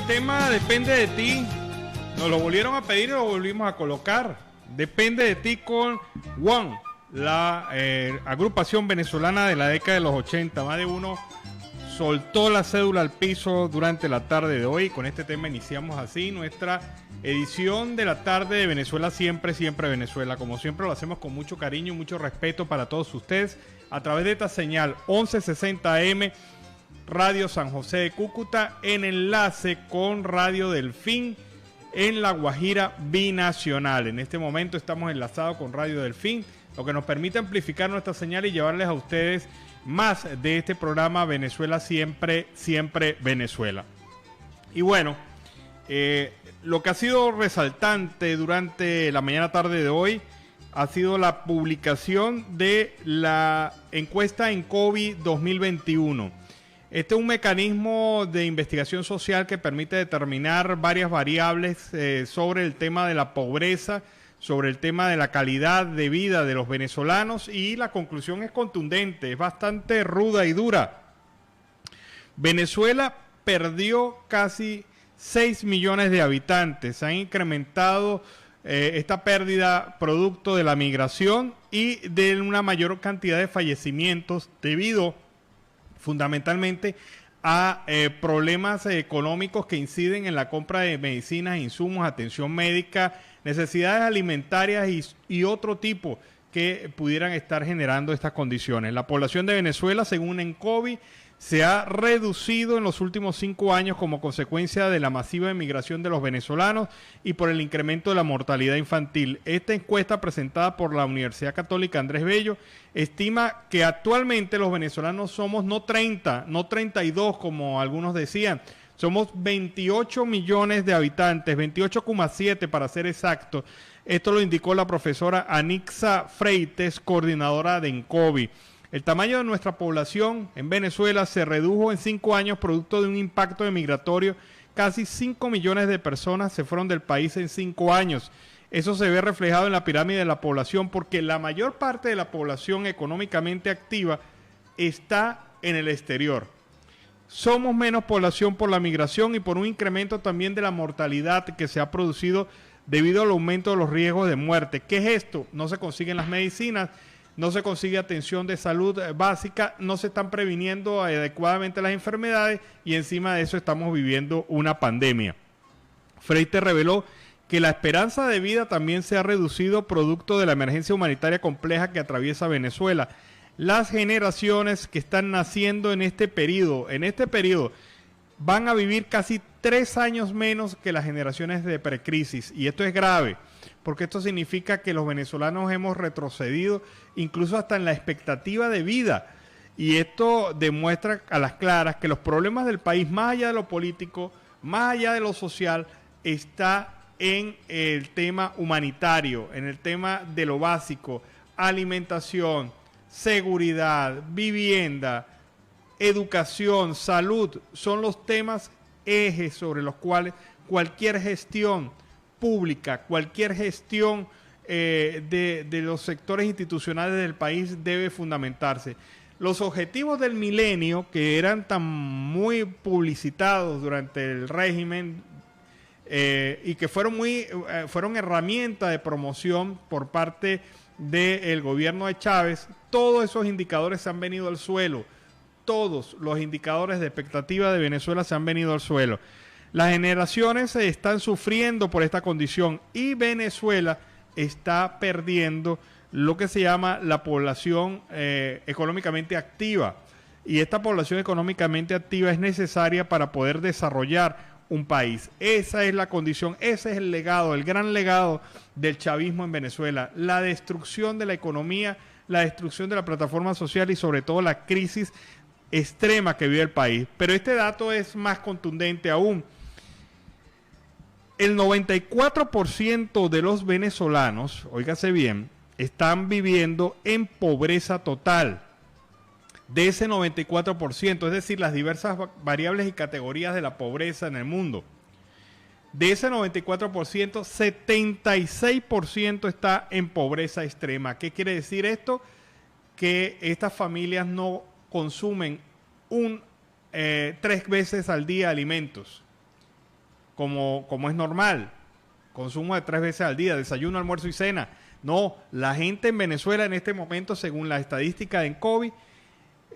tema depende de ti. Nos lo volvieron a pedir y lo volvimos a colocar. Depende de ti con One, la agrupación venezolana de la década de los 80. Más de uno soltó la cédula al piso durante la tarde de hoy. Con este tema iniciamos así nuestra edición de la tarde de Venezuela Siempre, Siempre Venezuela. Como siempre lo hacemos con mucho cariño y mucho respeto para todos ustedes a través de esta señal 1160 AM Radio San José de Cúcuta, en enlace con Radio Delfín en La Guajira Binacional. En este momento estamos enlazados con Radio Delfín, lo que nos permite amplificar nuestra señal y llevarles a ustedes más de este programa Venezuela Siempre, Siempre Venezuela. Y bueno, lo que ha sido resaltante durante la mañana tarde de hoy ha sido la publicación de la encuesta en COVID 2021. Este es un mecanismo de investigación social que permite determinar varias variables sobre el tema de la pobreza, sobre el tema de la calidad de vida de los venezolanos, y la conclusión es contundente, es bastante ruda y dura. Venezuela perdió casi 6 millones de habitantes, han incrementado esta pérdida producto de la migración y de una mayor cantidad de fallecimientos debido fundamentalmente a problemas económicos que inciden en la compra de medicinas, insumos, atención médica, necesidades alimentarias y otro tipo que pudieran estar generando estas condiciones. La población de Venezuela, según ENCOVI, se ha reducido en los últimos 5 años como consecuencia de la masiva emigración de los venezolanos y por el incremento de la mortalidad infantil. Esta encuesta presentada por la Universidad Católica Andrés Bello estima que actualmente los venezolanos somos no 30, no 32 como algunos decían, somos 28 millones de habitantes, 28,7 para ser exacto. Esto lo indicó la profesora Anixa Freites, coordinadora de ENCOVI. El tamaño de nuestra población en Venezuela se redujo en 5 años producto de un impacto migratorio. Casi 5 millones de personas se fueron del país en 5 años. Eso se ve reflejado en la pirámide de la población porque la mayor parte de la población económicamente activa está en el exterior. Somos menos población por la migración y por un incremento también de la mortalidad que se ha producido debido al aumento de los riesgos de muerte. ¿Qué es esto? No se consiguen las medicinas, no se consigue atención de salud básica, no se están previniendo adecuadamente las enfermedades y encima de eso estamos viviendo una pandemia. Freite reveló que la esperanza de vida también se ha reducido producto de la emergencia humanitaria compleja que atraviesa Venezuela. Las generaciones que están naciendo en este periodo van a vivir casi 3 años menos que las generaciones de precrisis, y esto es grave porque esto significa que los venezolanos hemos retrocedido incluso hasta en la expectativa de vida, y esto demuestra a las claras que los problemas del país, más allá de lo político, más allá de lo social, está en el tema humanitario, en el tema de lo básico: alimentación, seguridad, vivienda, educación, salud. Son los temas ejes sobre los cuales cualquier gestión pública, cualquier gestión de los sectores institucionales del país debe fundamentarse. Los objetivos del milenio, que eran tan muy publicitados durante el régimen y que fueron herramienta de promoción por parte del gobierno de Chávez, todos esos indicadores se han venido al suelo. Todos los indicadores de expectativa de Venezuela se han venido al suelo. Las generaciones están sufriendo por esta condición y Venezuela está perdiendo lo que se llama la población económicamente activa. Y esta población económicamente activa es necesaria para poder desarrollar un país. Esa es la condición, ese es el legado, el gran legado del chavismo en Venezuela. La destrucción de la economía, la destrucción de la plataforma social y sobre todo la crisis extrema que vive el país. Pero este dato es más contundente aún. El 94% de los venezolanos, óigase bien, están viviendo en pobreza total. De ese 94%, es decir, las diversas variables y categorías de la pobreza en el mundo. De ese 94%, 76% está en pobreza extrema. ¿Qué quiere decir esto? Que estas familias no consumen 3 veces al día alimentos. como es normal. Consumo de 3 veces al día, desayuno, almuerzo y cena. No, la gente en Venezuela en este momento, según la estadística de COVID,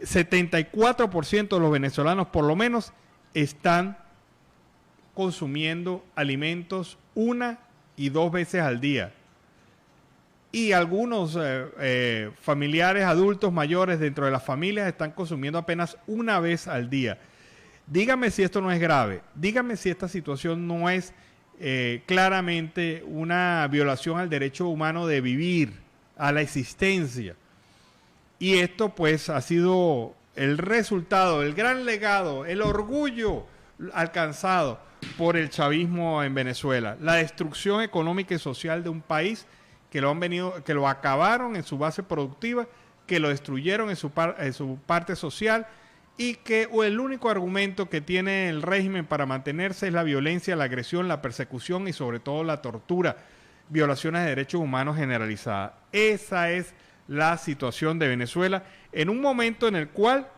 74% de los venezolanos por lo menos están consumiendo alimentos 1 y 2 veces al día. Y algunos familiares adultos mayores dentro de las familias están consumiendo apenas 1 vez al día. Dígame si esto no es grave. Dígame si esta situación no es claramente una violación al derecho humano de vivir, a la existencia. Y esto pues ha sido el resultado, el gran legado, el orgullo alcanzado por el chavismo en Venezuela. La destrucción económica y social de un país que lo acabaron en su base productiva, que lo destruyeron en su parte social, y que el único argumento que tiene el régimen para mantenerse es la violencia, la agresión, la persecución y sobre todo la tortura, violaciones de derechos humanos generalizadas. Esa es la situación de Venezuela en un momento en el cual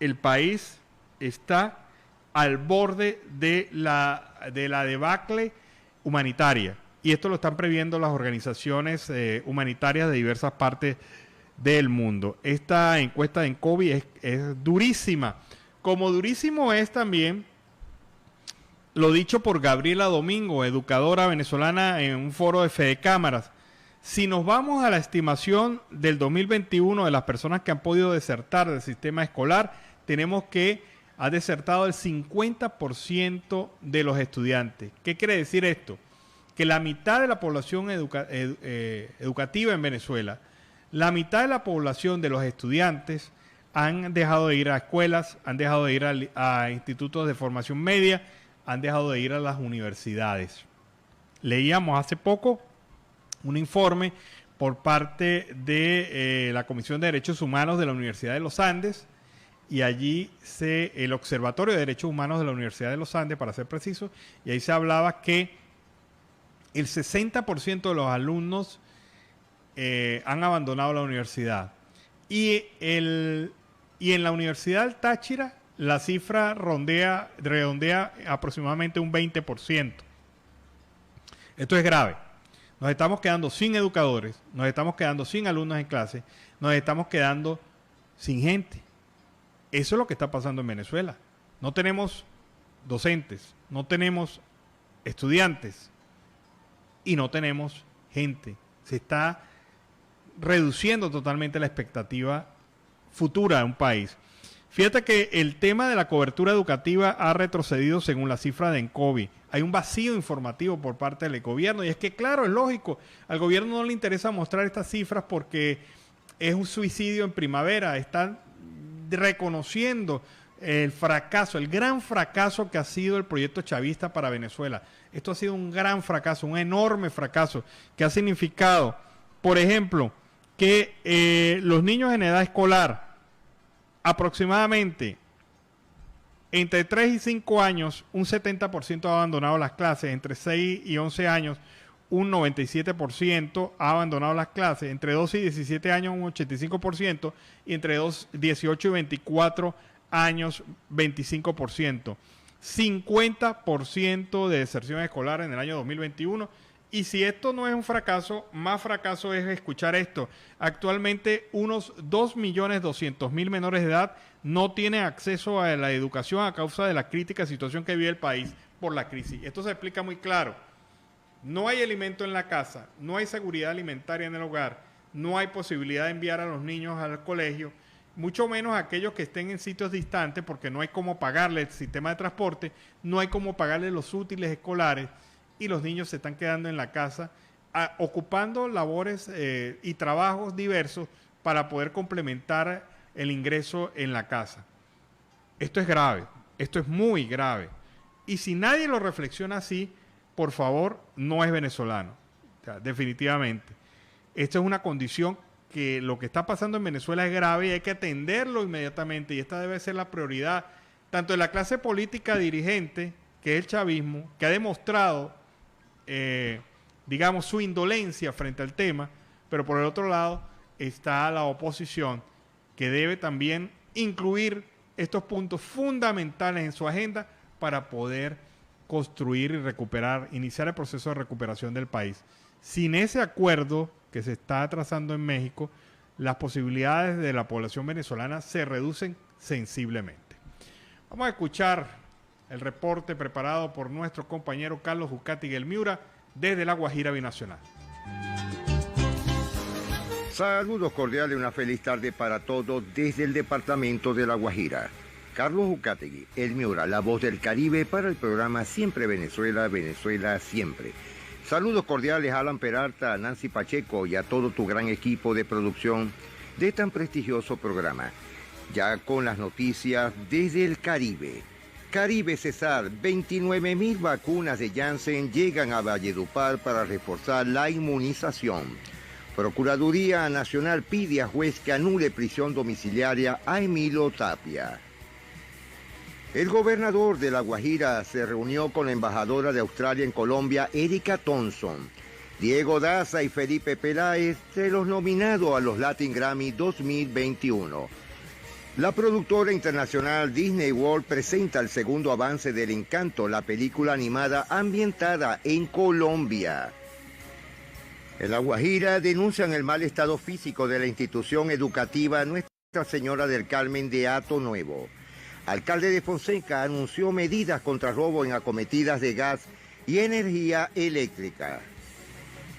el país está al borde de la debacle humanitaria. Y esto lo están previendo las organizaciones humanitarias de diversas partes del mundo. Esta encuesta en COVID es durísima. Como durísimo es también lo dicho por Gabriela Domingo, educadora venezolana en un foro de Fedecámaras. Si nos vamos a la estimación del 2021 de las personas que han podido desertar del sistema escolar, tenemos que ha desertado el 50% de los estudiantes. ¿Qué quiere decir esto? Que la mitad de la población educativa en Venezuela, la mitad de la población de los estudiantes han dejado de ir a escuelas, han dejado de ir a institutos de formación media, han dejado de ir a las universidades. Leíamos hace poco un informe por parte de la Comisión de Derechos Humanos de la Universidad de los Andes, y allí el Observatorio de Derechos Humanos de la Universidad de los Andes, para ser preciso, y ahí se hablaba que el 60% de los alumnos han abandonado la universidad. Y en la Universidad del Táchira la cifra redondea aproximadamente un 20%. Esto es grave. Nos estamos quedando sin educadores, nos estamos quedando sin alumnos en clase, nos estamos quedando sin gente. Eso es lo que está pasando en Venezuela. No tenemos docentes, no tenemos estudiantes y no tenemos gente. Se está reduciendo totalmente la expectativa futura de un país. Fíjate que el tema de la cobertura educativa ha retrocedido según la cifra de ENCOVI. Hay un vacío informativo por parte del gobierno, y es que, claro, es lógico, al gobierno no le interesa mostrar estas cifras porque es un suicidio en primavera. Están reconociendo el fracaso, el gran fracaso que ha sido el proyecto chavista para Venezuela. Esto ha sido un gran fracaso, un enorme fracaso, que ha significado, por ejemplo, que los niños en edad escolar, aproximadamente entre 3 y 5 años, un 70% ha abandonado las clases. Entre 6 y 11 años, un 97% ha abandonado las clases. Entre 12 y 17 años, un 85%. Y entre 18 y 24 años, 25%. 50% de deserción escolar en el año 2021. Y si esto no es un fracaso, más fracaso es escuchar esto. Actualmente unos 2.200.000 menores de edad no tienen acceso a la educación a causa de la crítica situación que vive el país por la crisis. Esto se explica muy claro. No hay alimento en la casa, no hay seguridad alimentaria en el hogar, no hay posibilidad de enviar a los niños al colegio, mucho menos aquellos que estén en sitios distantes, porque no hay cómo pagarle el sistema de transporte, no hay cómo pagarle los útiles escolares, y los niños se están quedando en la casa ocupando labores y trabajos diversos para poder complementar el ingreso en la casa. Esto es grave, esto es muy grave. Y si nadie lo reflexiona así, por favor, no es venezolano. O sea, definitivamente. Esto es una condición que lo que está pasando en Venezuela es grave y hay que atenderlo inmediatamente. Y esta debe ser la prioridad tanto de la clase política dirigente, que es el chavismo, que ha demostrado digamos, su indolencia frente al tema, pero por el otro lado está la oposición, que debe también incluir estos puntos fundamentales en su agenda para poder construir y recuperar, iniciar el proceso de recuperación del país. Sin ese acuerdo que se está trazando en México, las posibilidades de la población venezolana se reducen sensiblemente. Vamos a escuchar el reporte preparado por nuestro compañero Carlos Jucátegui El Miura desde La Guajira Binacional. Saludos cordiales, una feliz tarde para todos desde el departamento de La Guajira. Carlos Jucátegui El Miura, la voz del Caribe para el programa Siempre Venezuela, Venezuela Siempre. Saludos cordiales a Alan Peralta, a Nancy Pacheco y a todo tu gran equipo de producción de tan prestigioso programa. Ya con las noticias desde el Caribe. Caribe Cesar, 29,000 vacunas de Janssen llegan a Valledupar para reforzar la inmunización. Procuraduría Nacional pide a juez que anule prisión domiciliaria a Emilio Tapia. El gobernador de La Guajira se reunió con la embajadora de Australia en Colombia, Erika Thompson. Diego Daza y Felipe Peláez, entre los nominados a los Latin Grammy 2021. La productora internacional Disney World presenta el segundo avance del Encanto, la película animada ambientada en Colombia. En La Guajira denuncian el mal estado físico de la institución educativa Nuestra Señora del Carmen de Hato Nuevo. Alcalde de Fonseca anunció medidas contra robo en acometidas de gas y energía eléctrica.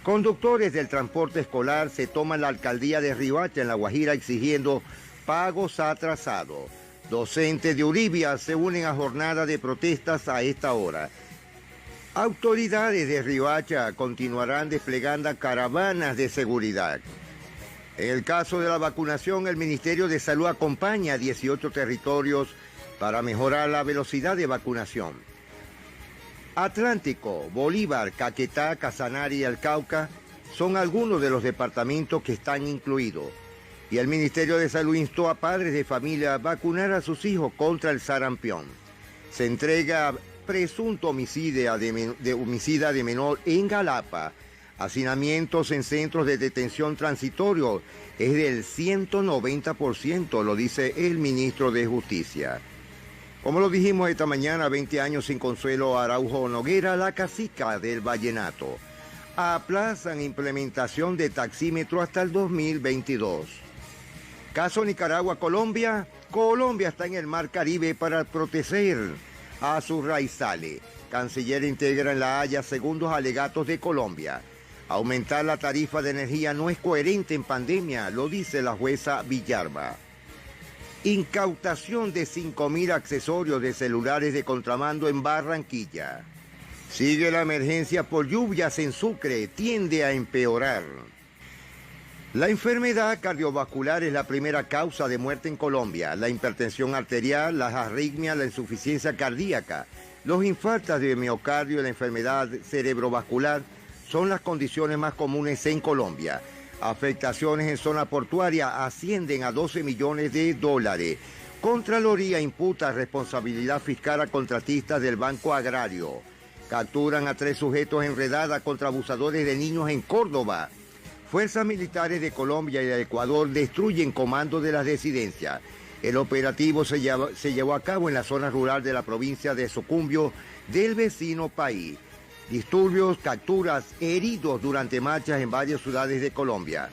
Conductores del transporte escolar se toman la alcaldía de Riohacha en La Guajira exigiendo pagos atrasados. Docentes de Uribia se unen a jornada de protestas a esta hora. Autoridades de Riohacha continuarán desplegando caravanas de seguridad. En el caso de la vacunación, el Ministerio de Salud acompaña a 18 territorios para mejorar la velocidad de vacunación. Atlántico, Bolívar, Caquetá, Casanare y el Cauca son algunos de los departamentos que están incluidos. Y el Ministerio de Salud instó a padres de familia a vacunar a sus hijos contra el sarampión. Se entrega presunto homicida de menor en Galapa. Hacinamientos en centros de detención transitorio es del 190%, lo dice el ministro de Justicia. Como lo dijimos esta mañana, 20 años sin Consuelo Araujo Noguera, la cacica del vallenato. Aplazan implementación de taxímetro hasta el 2022. Caso Nicaragua-Colombia. Colombia está en el Mar Caribe para proteger a sus raizales. Canciller integra en La Haya segundos alegatos de Colombia. Aumentar la tarifa de energía no es coherente en pandemia, lo dice la jueza Villalba. Incautación de 5,000 accesorios de celulares de contrabando en Barranquilla. Sigue la emergencia por lluvias en Sucre, tiende a empeorar. La enfermedad cardiovascular es la primera causa de muerte en Colombia. La hipertensión arterial, las arritmias, la insuficiencia cardíaca, los infartos de miocardio y la enfermedad cerebrovascular son las condiciones más comunes en Colombia. Afectaciones en zona portuaria ascienden a 12 millones de dólares. Contraloría imputa responsabilidad fiscal a contratistas del Banco Agrario. Capturan a 3 sujetos enredadas contra abusadores de niños en Córdoba. Fuerzas militares de Colombia y de Ecuador destruyen comandos de las disidencias. El operativo se llevó a cabo en la zona rural de la provincia de Sucumbio del vecino país. Disturbios, capturas, heridos durante marchas en varias ciudades de Colombia.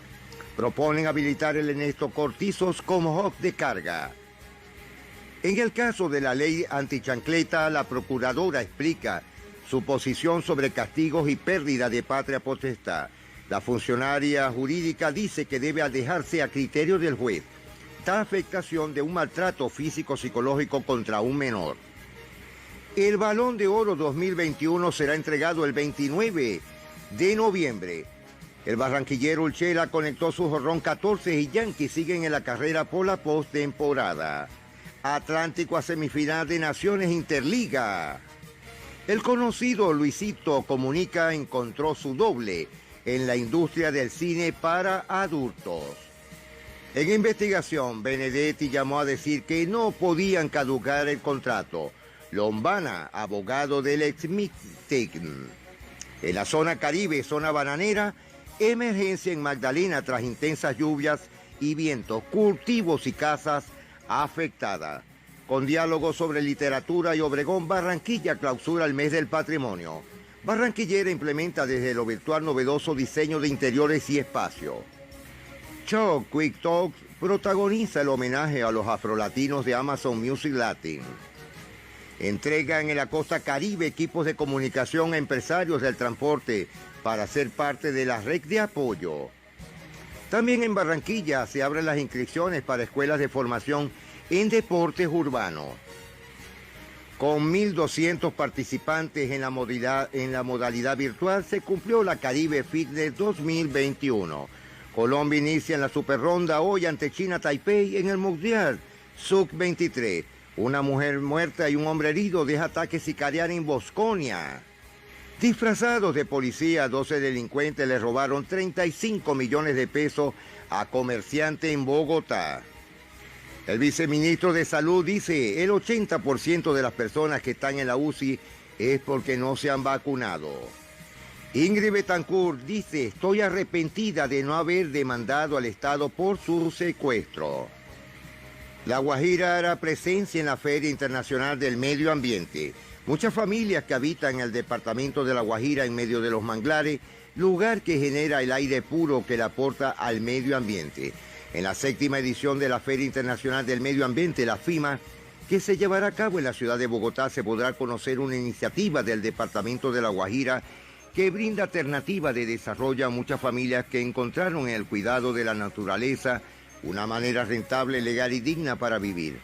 Proponen habilitar el Ernesto Cortizos como hub de carga. En el caso de la ley antichancleta, la procuradora explica su posición sobre castigos y pérdida de patria potestad. La funcionaria jurídica dice que debe dejarse a criterio del juez tal afectación de un maltrato físico-psicológico contra un menor. El Balón de Oro 2021 será entregado el 29 de noviembre. El barranquillero Urchela conectó su jorrón 14 y Yankees siguen en la carrera por la postemporada. Atlántico a semifinal de Naciones Interliga. El conocido Luisito Comunica encontró su doble en la industria del cine para adultos. En investigación, Benedetti llamó a decir que no podían caducar el contrato. Lombana, abogado del ex MITEC. En la zona Caribe, zona bananera, emergencia en Magdalena tras intensas lluvias y vientos, cultivos y casas afectadas. Con diálogos sobre literatura y Obregón, Barranquilla clausura el mes del patrimonio. Barranquillera implementa desde lo virtual novedoso diseño de interiores y espacio. Chuck Quick Talks protagoniza el homenaje a los afrolatinos de Amazon Music Latin. Entregan en la costa Caribe equipos de comunicación a empresarios del transporte para ser parte de la red de apoyo. También en Barranquilla se abren las inscripciones para escuelas de formación en deportes urbanos. Con 1.200 participantes en la modalidad virtual se cumplió la Caribe Fitness 2021. Colombia inicia en la superronda hoy ante China Taipei en el Mundial Sub-23. Una mujer muerta y un hombre herido deja ataque sicarial en Bosconia. Disfrazados de policía, 12 delincuentes le robaron 35 millones de pesos a comerciante en Bogotá. El viceministro de Salud dice el 80% de las personas que están en la UCI es porque no se han vacunado. Ingrid Betancourt dice, estoy arrepentida de no haber demandado al Estado por su secuestro. La Guajira hará presencia en la Feria Internacional del Medio Ambiente. Muchas familias que habitan en el departamento de La Guajira en medio de los manglares, lugar que genera el aire puro que le aporta al medio ambiente. En la 7ª edición de la Feria Internacional del Medio Ambiente, la FIMA, que se llevará a cabo en la ciudad de Bogotá, se podrá conocer una iniciativa del departamento de La Guajira que brinda alternativa de desarrollo a muchas familias que encontraron en el cuidado de la naturaleza una manera rentable, legal y digna para vivir.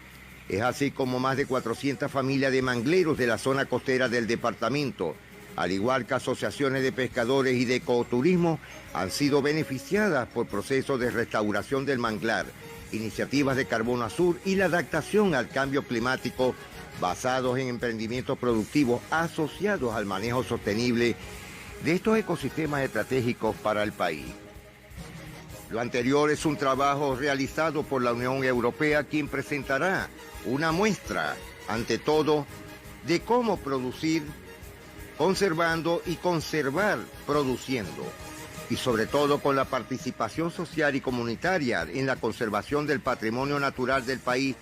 Es así como más de 400 familias de mangleros de la zona costera del departamento, al igual que asociaciones de pescadores y de ecoturismo, han sido beneficiadas por procesos de restauración del manglar, iniciativas de carbono azul y la adaptación al cambio climático basados en emprendimientos productivos asociados al manejo sostenible de estos ecosistemas estratégicos para el país. Lo anterior es un trabajo realizado por la Unión Europea, quien presentará una muestra, ante todo, de cómo producir, conservando y conservar produciendo, y sobre todo con la participación social y comunitaria en la conservación del patrimonio natural del país,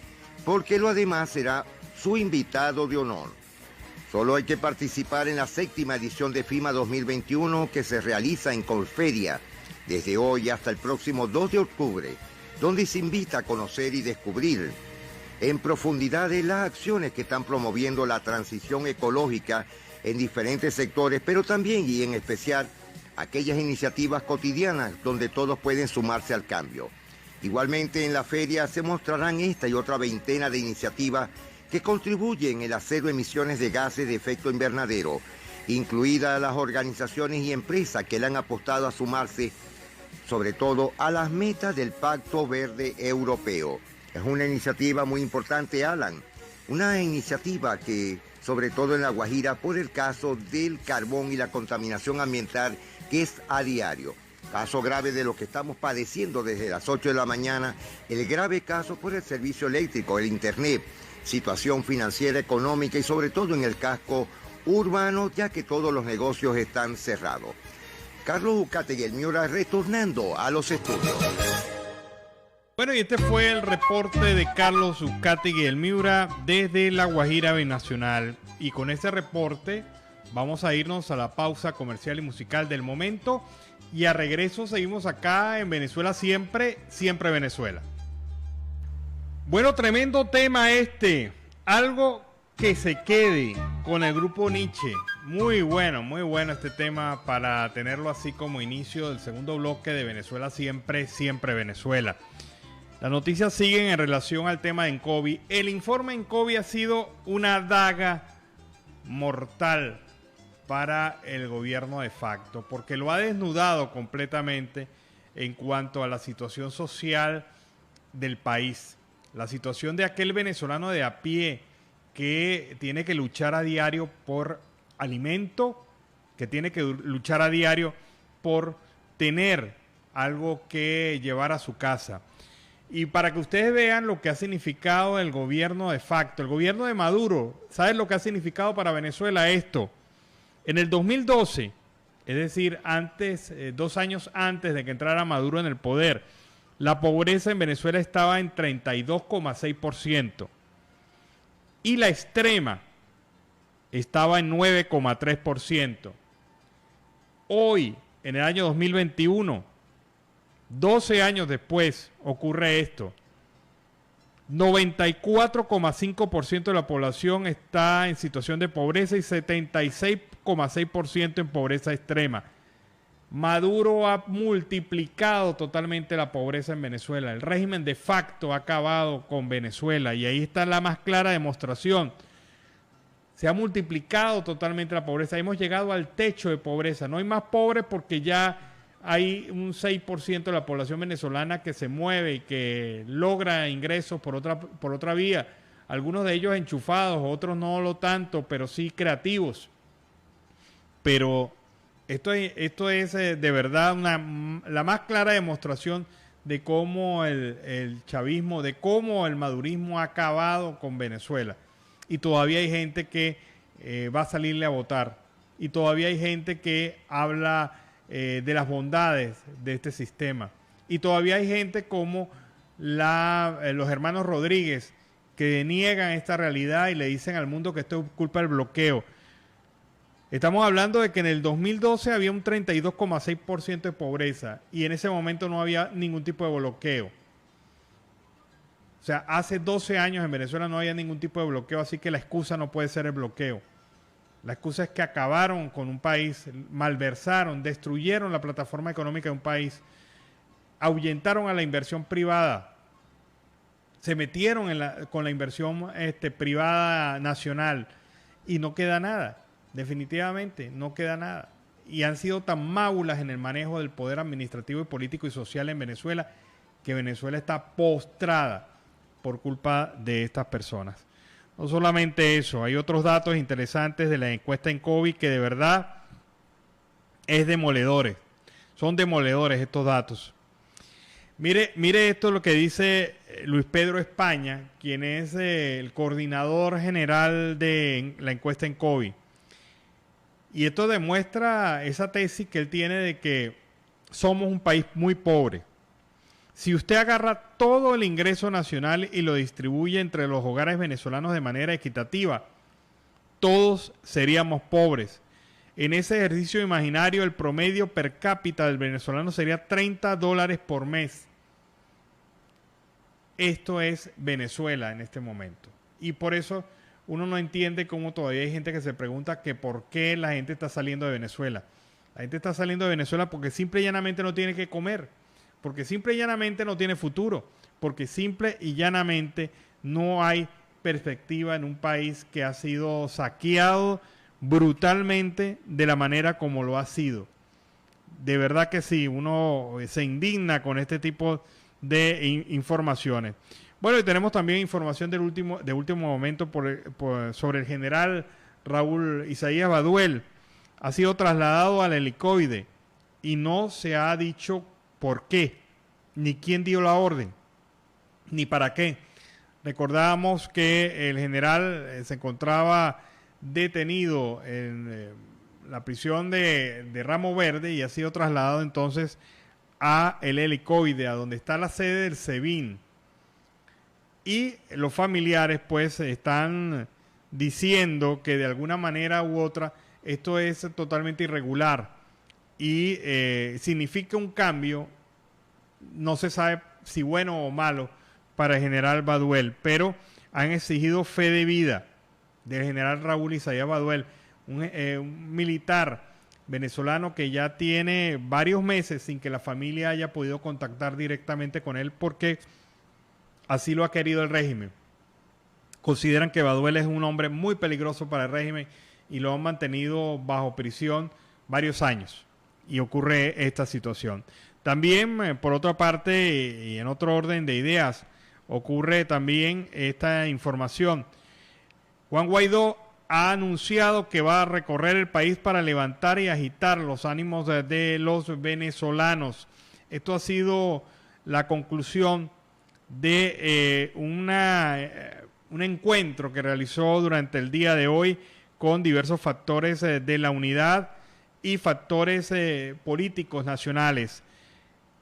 porque lo además será su invitado de honor. Solo hay que participar en la 7ª edición de FIMA 2021 que se realiza en Colferia, desde hoy hasta el próximo 2 de octubre, donde se invita a conocer y descubrir en profundidad las acciones que están promoviendo la transición ecológica en diferentes sectores, pero también y en especial aquellas iniciativas cotidianas donde todos pueden sumarse al cambio. Igualmente en la feria se mostrarán esta y otra veintena de iniciativas que contribuyen en el cero emisiones de gases de efecto invernadero, incluidas las organizaciones y empresas que le han apostado a sumarse sobre todo a las metas del Pacto Verde Europeo. Es una iniciativa muy importante, Alan, una iniciativa que, sobre todo en La Guajira, por el caso del carbón y la contaminación ambiental, que es a diario. Caso grave de lo que estamos padeciendo desde las 8 de la mañana, el grave caso por el servicio eléctrico, el internet, situación financiera, económica y sobre todo en el casco urbano, ya que todos los negocios están cerrados. Carlos Ucategui, el Miura, retornando a los estudios. Bueno, y este fue el reporte de Carlos Ucategui, el Miura, desde La Guajira Binacional. Y con este reporte vamos a irnos a la pausa comercial y musical del momento. Y a regreso seguimos acá en Venezuela Siempre, Siempre Venezuela. Bueno, tremendo tema este. Algo que se quede con el grupo Nietzsche. Muy bueno este tema para tenerlo así como inicio del segundo bloque de Venezuela Siempre, Siempre Venezuela. Las noticias siguen en relación al tema de Encovi. El informe Encovi ha sido una daga mortal para el gobierno de facto, porque lo ha desnudado completamente en cuanto a la situación social del país, la situación de aquel venezolano de a pie que tiene que luchar a diario por alimento, que tiene que luchar a diario por tener algo que llevar a su casa. Y para que ustedes vean lo que ha significado el gobierno de facto, el gobierno de Maduro, ¿saben lo que ha significado para Venezuela esto? En el 2012, es decir, antes, 2 años antes de que entrara Maduro en el poder, la pobreza en Venezuela estaba en 32,6%. y la extrema estaba en 9,3%. Hoy, en el año 2021, 12 años después, ocurre esto. 94,5% de la población está en situación de pobreza y 76,6% en pobreza extrema. Maduro ha multiplicado totalmente la pobreza en Venezuela. El régimen de facto ha acabado con Venezuela y ahí está la más clara demostración. Se ha multiplicado totalmente la pobreza. Hemos llegado al techo de pobreza. No hay más pobres porque ya hay un 6% de la población venezolana que se mueve y que logra ingresos por otra vía. Algunos de ellos enchufados, otros no lo tanto, pero sí creativos. Pero esto es de verdad la más clara demostración de cómo el chavismo, de cómo el madurismo ha acabado con Venezuela. Y todavía hay gente que va a salirle a votar. Y todavía hay gente que habla de las bondades de este sistema. Y todavía hay gente como los hermanos Rodríguez que niegan esta realidad y le dicen al mundo que esto es culpa del bloqueo. Estamos hablando de que en el 2012 había un 32,6% de pobreza y en ese momento no había ningún tipo de bloqueo. O sea, hace 12 años en Venezuela no había ningún tipo de bloqueo, así que la excusa no puede ser el bloqueo. La excusa es que acabaron con un país, malversaron, destruyeron la plataforma económica de un país, ahuyentaron a la inversión privada, se metieron con la inversión privada nacional y no queda nada, definitivamente no queda nada. Y han sido tan máulas en el manejo del poder administrativo y político y social en Venezuela que Venezuela está postrada por culpa de estas personas. No solamente eso, hay otros datos interesantes de la encuesta en COVID que de verdad es demoledores. Son demoledores estos datos. Mire esto lo que dice Luis Pedro España, quien es el coordinador general de la encuesta en COVID. Y esto demuestra esa tesis que él tiene de que somos un país muy pobre. Si usted agarra todo el ingreso nacional y lo distribuye entre los hogares venezolanos de manera equitativa, todos seríamos pobres. En ese ejercicio imaginario, el promedio per cápita del venezolano sería $30 por mes. Esto es Venezuela en este momento. Y por eso uno no entiende cómo todavía hay gente que se pregunta que por qué la gente está saliendo de Venezuela. La gente está saliendo de Venezuela porque simple y llanamente no tiene que comer. Porque simple y llanamente no tiene futuro, porque simple y llanamente no hay perspectiva en un país que ha sido saqueado brutalmente de la manera como lo ha sido. De verdad que sí, uno se indigna con este tipo de informaciones. Bueno, y tenemos también información de último momento sobre el general Raúl Isaías Baduel. Ha sido trasladado al helicoide y no se ha dicho por qué, ni quién dio la orden, ni para qué. Recordábamos que el general se encontraba detenido en la prisión de Ramo Verde y ha sido trasladado entonces a el helicoide, a donde está la sede del SEBIN. Y los familiares pues están diciendo que de alguna manera u otra esto es totalmente irregular y significa un cambio, no se sabe si bueno o malo para el general Baduel, pero han exigido fe de vida del general Raúl Isaías Baduel, un militar venezolano que ya tiene varios meses sin que la familia haya podido contactar directamente con él porque así lo ha querido el régimen. Consideran que Baduel es un hombre muy peligroso para el régimen y lo han mantenido bajo prisión varios años y ocurre esta situación. También, por otra parte, y en otro orden de ideas, ocurre también esta información. Juan Guaidó ha anunciado que va a recorrer el país para levantar y agitar los ánimos de los venezolanos. Esto ha sido la conclusión de un encuentro que realizó durante el día de hoy con diversos factores de la unidad y factores políticos nacionales.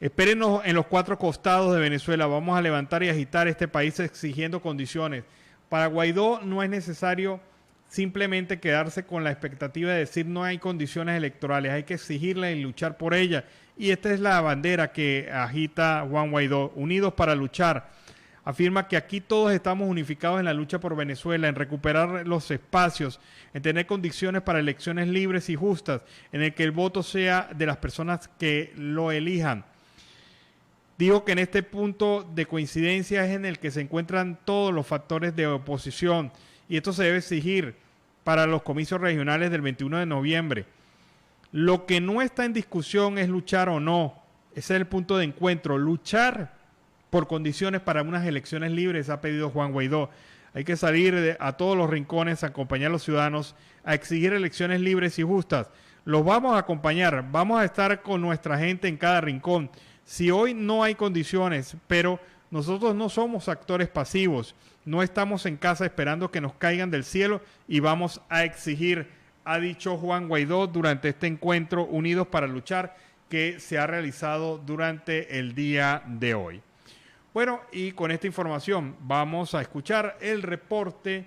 Espérenos en los 4 costados de Venezuela. Vamos a levantar y agitar este país exigiendo condiciones Para Guaidó no es necesario simplemente quedarse con la expectativa de decir no hay condiciones electorales, hay que exigirla y luchar por ella. Y esta es la bandera que agita Juan Guaidó, unidos para luchar. Afirma que aquí todos estamos unificados en la lucha por Venezuela, en recuperar los espacios, en tener condiciones para elecciones libres y justas, en el que el voto sea de las personas que lo elijan. Dijo que en este punto de coincidencia es en el que se encuentran todos los factores de oposición y esto se debe exigir para los comicios regionales del 21 de noviembre. Lo que no está en discusión es luchar o no. Ese es el punto de encuentro, luchar por condiciones para unas elecciones libres, ha pedido Juan Guaidó. Hay que salir a todos los rincones, a acompañar a los ciudadanos, a exigir elecciones libres y justas. Los vamos a acompañar, vamos a estar con nuestra gente en cada rincón. Si hoy no hay condiciones, pero nosotros no somos actores pasivos, no estamos en casa esperando que nos caigan del cielo y vamos a exigir, ha dicho Juan Guaidó durante este encuentro Unidos para Luchar que se ha realizado durante el día de hoy. Bueno, y con esta información vamos a escuchar el reporte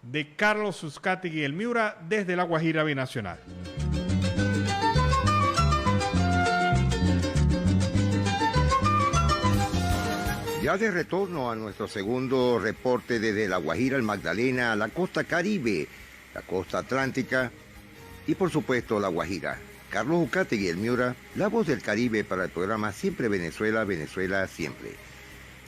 de Carlos Uzcategui el Miura desde La Guajira Binacional. Ya de retorno a nuestro segundo reporte desde La Guajira, el Magdalena, la costa Caribe, la costa Atlántica y por supuesto La Guajira. Carlos Uzcategui el Miura, la voz del Caribe para el programa Siempre Venezuela, Venezuela Siempre.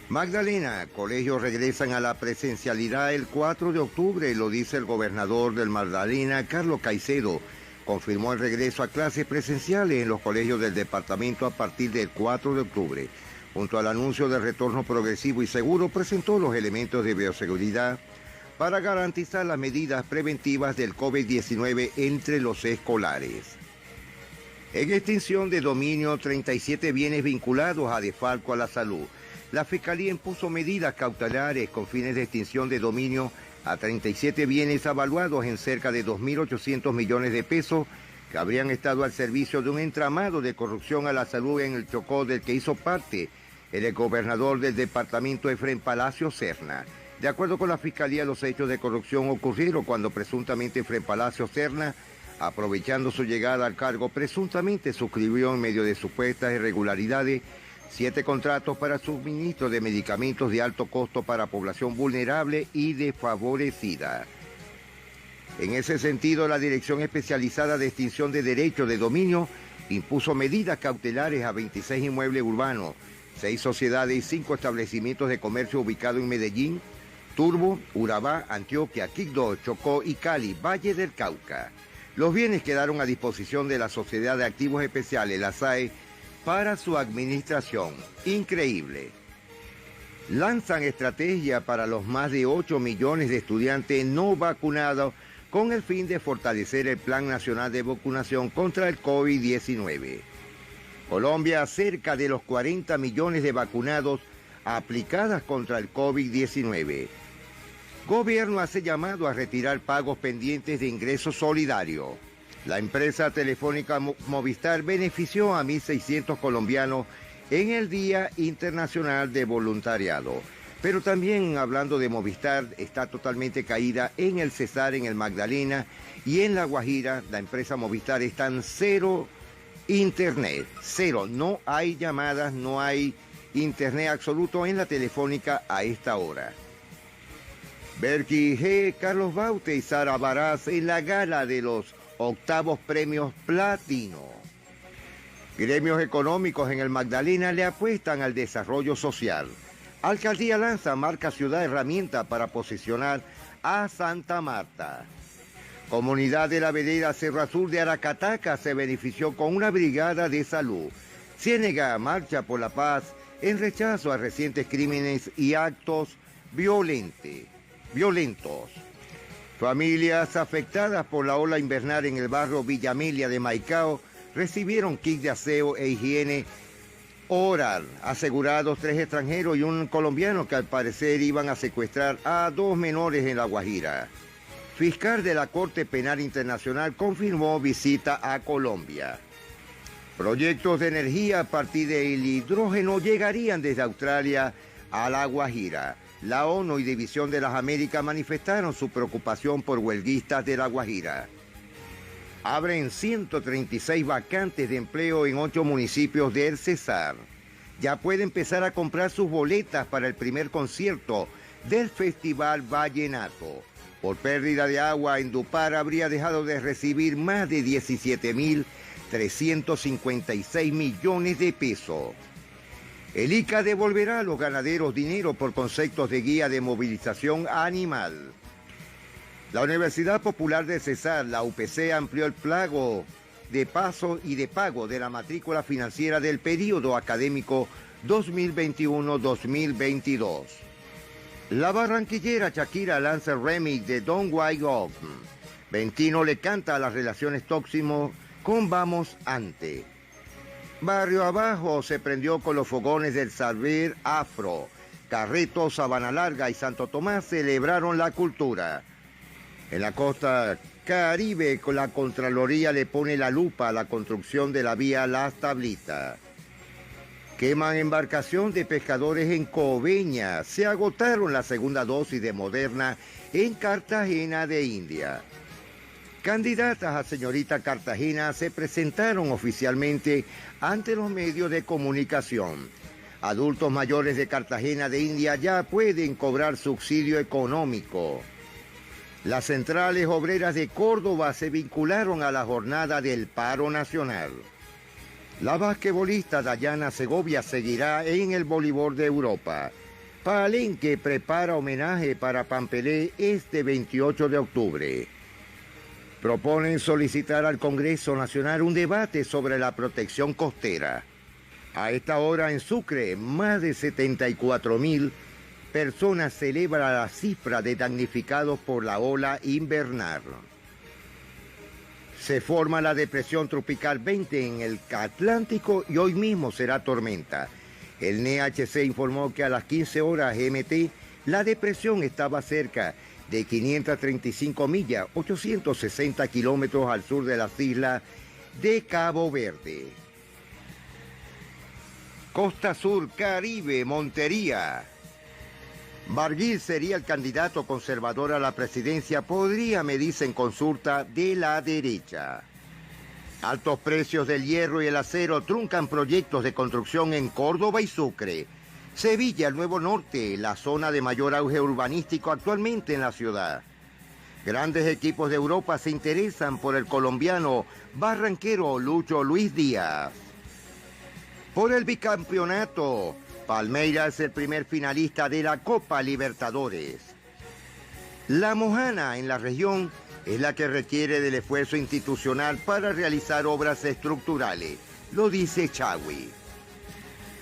Magdalena, colegios regresan a la presencialidad el 4 de octubre, lo dice el gobernador del Magdalena, Carlos Caicedo. Confirmó el regreso a clases presenciales en los colegios del departamento a partir del 4 de octubre. Junto al anuncio del retorno progresivo y seguro, presentó los elementos de bioseguridad para garantizar las medidas preventivas del COVID-19 entre los escolares. En extinción de dominio, 37 bienes vinculados a desfalco a la salud. La Fiscalía impuso medidas cautelares con fines de extinción de dominio a 37 bienes avaluados en cerca de 2.800 millones de pesos que habrían estado al servicio de un entramado de corrupción a la salud en el Chocó del que hizo parte el exgobernador del departamento Efrén Palacio Serna. De acuerdo con la Fiscalía, los hechos de corrupción ocurrieron cuando presuntamente Efrén Palacio Serna, aprovechando su llegada al cargo, presuntamente suscribió en medio de supuestas irregularidades 7 contratos para suministro de medicamentos de alto costo para población vulnerable y desfavorecida. En ese sentido, la Dirección Especializada de Extinción de Derechos de Dominio impuso medidas cautelares a 26 inmuebles urbanos, 6 sociedades y 5 establecimientos de comercio ubicados en Medellín, Turbo, Urabá, Antioquia, Quibdó, Chocó y Cali, Valle del Cauca. Los bienes quedaron a disposición de la Sociedad de Activos Especiales, la SAE, para su administración. Increíble. Lanzan estrategia para los más de 8 millones de estudiantes no vacunados con el fin de fortalecer el Plan Nacional de Vacunación contra el COVID-19. Colombia, cerca de los 40 millones de vacunados aplicadas contra el COVID-19. Gobierno hace llamado a retirar pagos pendientes de ingreso solidario. La empresa telefónica Movistar benefició a 1.600 colombianos en el Día Internacional de Voluntariado. Pero también, hablando de Movistar, está totalmente caída en el Cesar, en el Magdalena y en La Guajira. La empresa Movistar está en cero internet, cero. No hay llamadas, no hay internet absoluto en la telefónica a esta hora. Berky G, Carlos Baute y Sara Baraz en la gala de los octavos premios Platino. Gremios económicos en el Magdalena le apuestan al desarrollo social. Alcaldía lanza marca ciudad herramienta para posicionar a Santa Marta. Comunidad de la vereda Cerro Azul de Aracataca se benefició con una brigada de salud. Ciénega marcha por la paz en rechazo a recientes crímenes y actos violentos. Familias afectadas por la ola invernal en el barrio Villa Amelia de Maicao recibieron kit de aseo e higiene oral. Asegurados 3 extranjeros y un colombiano que al parecer iban a secuestrar a 2 menores en La Guajira. Fiscal de la Corte Penal Internacional confirmó visita a Colombia. Proyectos de energía a partir del hidrógeno llegarían desde Australia a La Guajira. La ONU y División de las Américas manifestaron su preocupación por huelguistas de La Guajira. Abren 136 vacantes de empleo en 8 municipios del Cesar. Ya puede empezar a comprar sus boletas para el primer concierto del Festival Vallenato. Por pérdida de agua, Endupar habría dejado de recibir más de 17.356 millones de pesos. El ICA devolverá a los ganaderos dinero por conceptos de guía de movilización animal. La Universidad Popular de Cesar, la UPC, amplió el plazo de paso y de pago de la matrícula financiera del período académico 2021-2022. La barranquillera Shakira lanza el remix de Don't Wake Up. Ventino le canta a las relaciones tóxicas con Vamos Ante. Barrio Abajo se prendió con los fogones del Saber Afro. Carreto, Sabana Larga y Santo Tomás celebraron la cultura. En la costa Caribe, la Contraloría le pone la lupa a la construcción de la vía Las Tablitas. Queman embarcación de pescadores en Coveñas. Se agotaron la segunda dosis de Moderna en Cartagena de India. Candidatas a señorita Cartagena se presentaron oficialmente ante los medios de comunicación. Adultos mayores de Cartagena de India ya pueden cobrar subsidio económico. Las centrales obreras de Córdoba se vincularon a la jornada del paro nacional. La basquetbolista Dayana Segovia seguirá en el voleibol de Europa. Palenque prepara homenaje para Pampelé este 28 de octubre. Proponen solicitar al Congreso Nacional un debate sobre la protección costera. A esta hora en Sucre, más de 74.000 personas celebran la cifra de damnificados por la ola invernal. Se forma la depresión tropical 20 en el Atlántico y hoy mismo será tormenta. El NHC informó que a las 15 horas GMT la depresión estaba cerca de 535 millas, 860 kilómetros al sur de las islas de Cabo Verde. Costa Sur, Caribe, Montería. Barguil sería el candidato conservador a la presidencia, podría medirse en consulta de la derecha. Altos precios del hierro y el acero truncan proyectos de construcción en Córdoba y Sucre. Sevilla, el Nuevo Norte, la zona de mayor auge urbanístico actualmente en la ciudad. Grandes equipos de Europa se interesan por el colombiano barranquero Lucho Luis Díaz. Por el bicampeonato, Palmeiras es el primer finalista de la Copa Libertadores. La Mojana en la región es la que requiere del esfuerzo institucional para realizar obras estructurales, lo dice Chagui.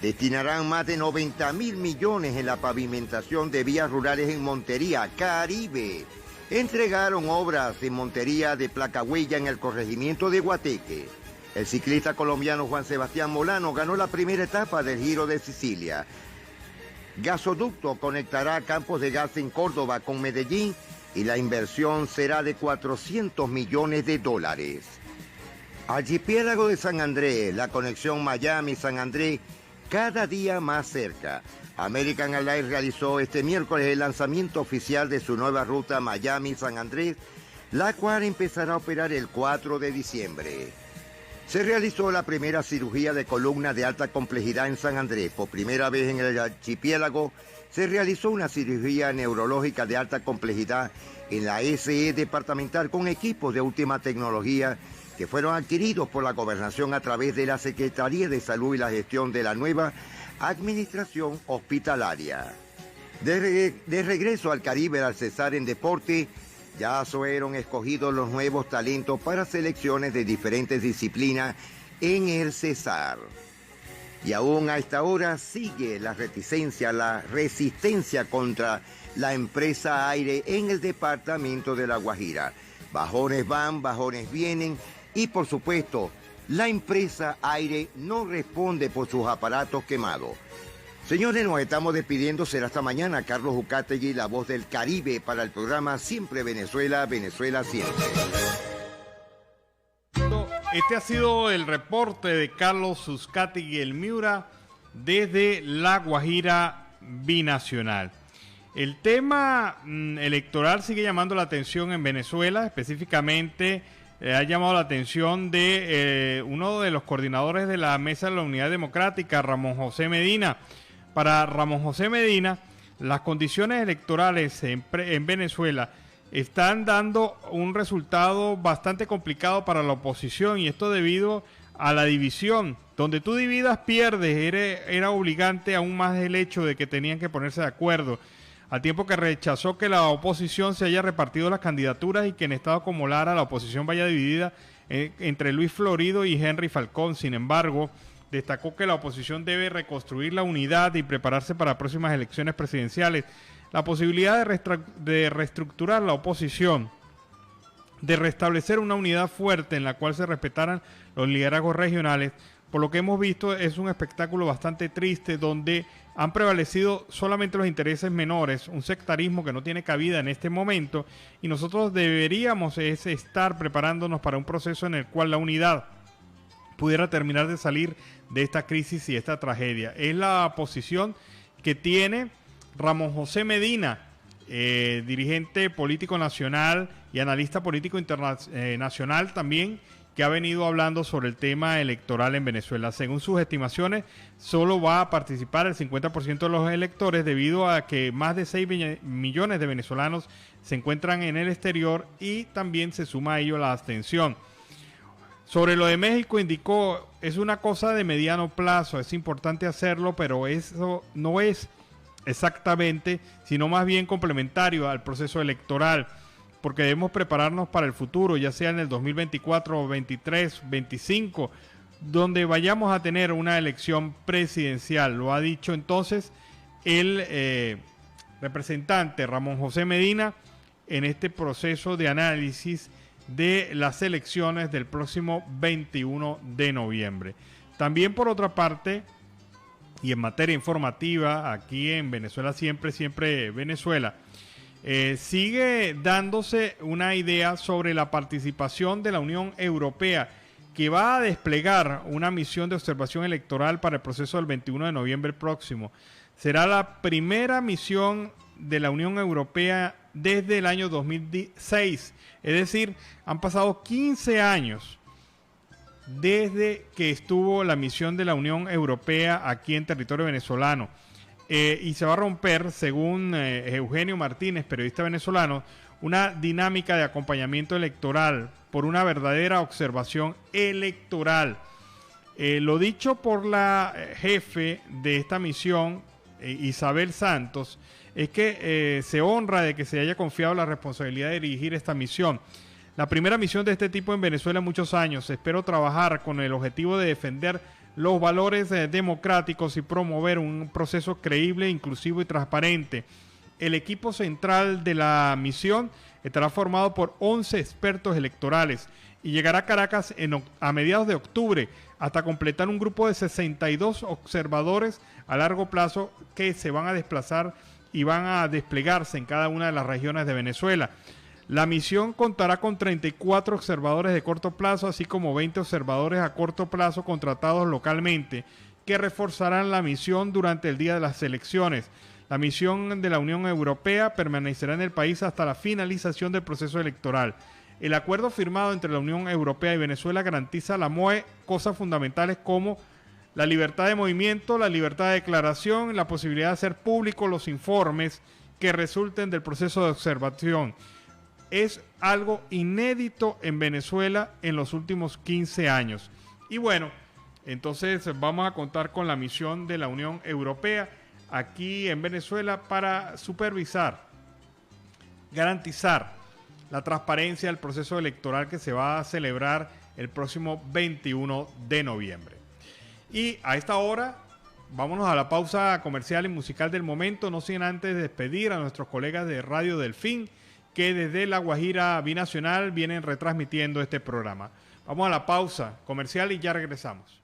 Destinarán más de 90.000 millones en la pavimentación de vías rurales en Montería, Caribe. Entregaron obras en Montería de Placahuella en el corregimiento de Guateque. El ciclista colombiano Juan Sebastián Molano ganó la primera etapa del Giro de Sicilia. Gasoducto conectará campos de gas en Córdoba con Medellín y la inversión será de 400 millones de dólares. Archipiélago de San Andrés, la conexión Miami-San Andrés, cada día más cerca. American Airlines realizó este miércoles el lanzamiento oficial de su nueva ruta Miami-San Andrés, la cual empezará a operar el 4 de diciembre. Se realizó la primera cirugía de columna de alta complejidad en San Andrés. Por primera vez en el archipiélago se realizó una cirugía neurológica de alta complejidad en la SE departamental con equipos de última tecnología que fueron adquiridos por la gobernación a través de la Secretaría de Salud y la gestión de la nueva administración hospitalaria. De regreso al Caribe, al Cesar en deporte, ya fueron escogidos los nuevos talentos para selecciones de diferentes disciplinas en el Cesar. Y aún a esta hora sigue la resistencia contra la empresa Aire en el departamento de La Guajira. Bajones van, bajones vienen y por supuesto la empresa Aire no responde por sus aparatos quemados. Señores, nos estamos despidiendo, será hasta mañana. Carlos Ucategui, la voz del Caribe, para el programa Siempre Venezuela, Venezuela Siempre. Este ha sido el reporte de Carlos Uzcategui el Miura desde La Guajira Binacional. El tema electoral sigue llamando la atención en Venezuela, específicamente ha llamado la atención de uno de los coordinadores de la Mesa de la Unidad Democrática, Ramón José Medina. Para Ramón José Medina, las condiciones electorales en Venezuela están dando un resultado bastante complicado para la oposición, y esto debido a la división. Donde tú dividas, pierdes. Era obligante aún más el hecho de que tenían que ponerse de acuerdo, al tiempo que rechazó que la oposición se haya repartido las candidaturas y que en estado como Lara la oposición vaya dividida entre Luis Florido y Henry Falcón. Sin embargo, destacó que la oposición debe reconstruir la unidad y prepararse para próximas elecciones presidenciales. La posibilidad de reestructurar la oposición, de restablecer una unidad fuerte en la cual se respetaran los liderazgos regionales, por lo que hemos visto es un espectáculo bastante triste donde han prevalecido solamente los intereses menores, un sectarismo que no tiene cabida en este momento, y nosotros deberíamos estar preparándonos para un proceso en el cual la unidad pudiera terminar de salir de esta crisis y esta tragedia. Es la posición que tiene Ramón José Medina, dirigente político nacional y analista político internacional también, que ha venido hablando sobre el tema electoral en Venezuela. Según sus estimaciones, solo va a participar el 50% de los electores, debido a que más de 6 millones de venezolanos se encuentran en el exterior, y también se suma a ello la abstención. Sobre lo de México indicó, es una cosa de mediano plazo, es importante hacerlo, pero eso no es exactamente, sino más bien complementario al proceso electoral, porque debemos prepararnos para el futuro, ya sea en el 2024, 23, 25, donde vayamos a tener una elección presidencial. Lo ha dicho entonces el representante Ramón José Medina en este proceso de análisis de las elecciones del próximo 21 de noviembre. También, por otra parte, y en materia informativa, aquí en Venezuela siempre Venezuela, sigue dándose una idea sobre la participación de la Unión Europea, que va a desplegar una misión de observación electoral para el proceso del 21 de noviembre próximo. Será la primera misión de la Unión Europea desde el año 2006. Es decir, han pasado 15 años desde que estuvo la misión de la Unión Europea aquí en territorio venezolano. Y se va a romper, según Eugenio Martínez, periodista venezolano, una dinámica de acompañamiento electoral por una verdadera observación electoral. Lo dicho por la jefe de esta misión, Isabel Santos, es que se honra de que se haya confiado la responsabilidad de dirigir esta misión. La primera misión de este tipo en Venezuela en muchos años. Espero trabajar con el objetivo de defender los valores democráticos y promover un proceso creíble, inclusivo y transparente. El equipo central de la misión estará formado por 11 expertos electorales y llegará a Caracas a mediados de octubre, hasta completar un grupo de 62 observadores a largo plazo que se van a desplazar y van a desplegarse en cada una de las regiones de Venezuela. La misión contará con 34 observadores de corto plazo, así como 20 observadores a corto plazo contratados localmente, que reforzarán la misión durante el día de las elecciones. La misión de la Unión Europea permanecerá en el país hasta la finalización del proceso electoral. El acuerdo firmado entre la Unión Europea y Venezuela garantiza a la MOE cosas fundamentales como la libertad de movimiento, la libertad de declaración, la posibilidad de hacer públicos los informes que resulten del proceso de observación. Es algo inédito en Venezuela en los últimos 15 años. Y bueno, entonces vamos a contar con la misión de la Unión Europea aquí en Venezuela para supervisar, garantizar la transparencia del proceso electoral que se va a celebrar el próximo 21 de noviembre. Y a esta hora, vámonos a la pausa comercial y musical del momento, no sin antes despedir a nuestros colegas de Radio Delfín, que desde La Guajira Binacional vienen retransmitiendo este programa. Vamos a la pausa comercial y ya regresamos.